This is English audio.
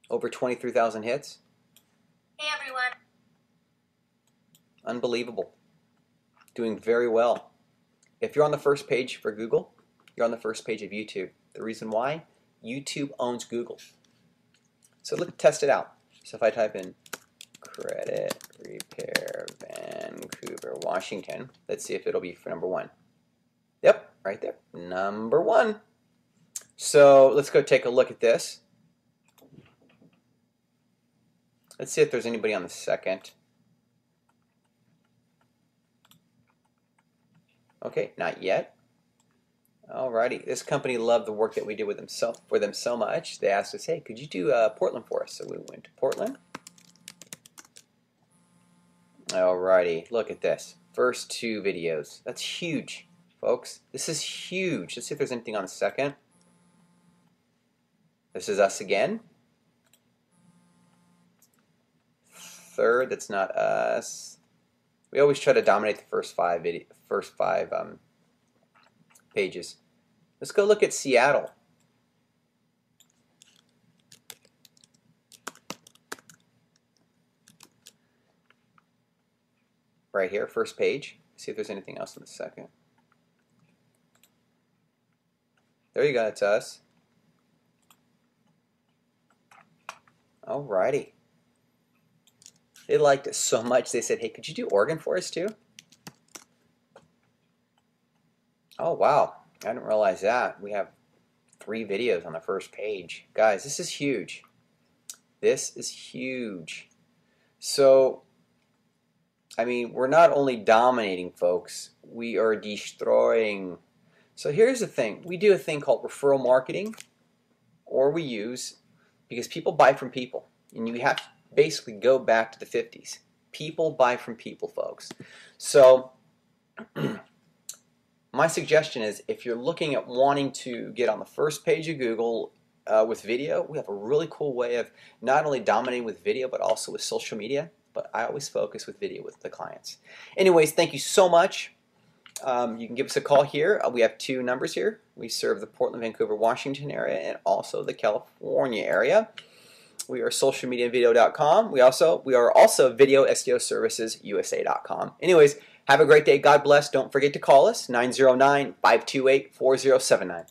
Over 23,000 hits. Hey everyone. Unbelievable. Doing very well. If you're on the first page for Google, you're on the first page of YouTube. The reason why? YouTube owns Google. So let's test it out. So if I type in credit repair Vancouver, Washington, let's see if it'll be for number 1. Yep, right there. Number 1. So let's go take a look at this. Let's see if there's anybody on the second. Okay, not yet. Alrighty, this company loved the work that we did with them for them so much, they asked us, hey, could you do Portland for us? So we went to Portland. Alrighty, look at this. First 2 videos. That's huge, folks. This is huge. Let's see if there's anything on the second. This is us again. Third, that's not us. We always try to dominate the first 5 pages. Let's go look at Seattle. Right here, first page. See if there's anything else in the second. There you go, it's us. Alrighty. They liked it so much they said, hey, could you do Oregon for us too? Oh wow, I didn't realize that. We have 3 videos on the first page. Guys, this is huge. This is huge. So, I mean, we're not only dominating, folks, we are destroying. So here's the thing. We do a thing called referral marketing, or we use, because people buy from people. And you have to basically go back to the 50s. People buy from people, folks. So, my suggestion is if you're looking at wanting to get on the first page of Google with video, we have a really cool way of not only dominating with video, but also with social media. But I always focus with video with the clients. Anyways, thank you so much. You can give us a call here. We have 2 numbers here. We serve the Portland, Vancouver, Washington area and also the California area. We are socialmediavideo.com. We are also video SEO services USA.com. Anyways, have a great day. God bless. Don't forget to call us 909-528-4079.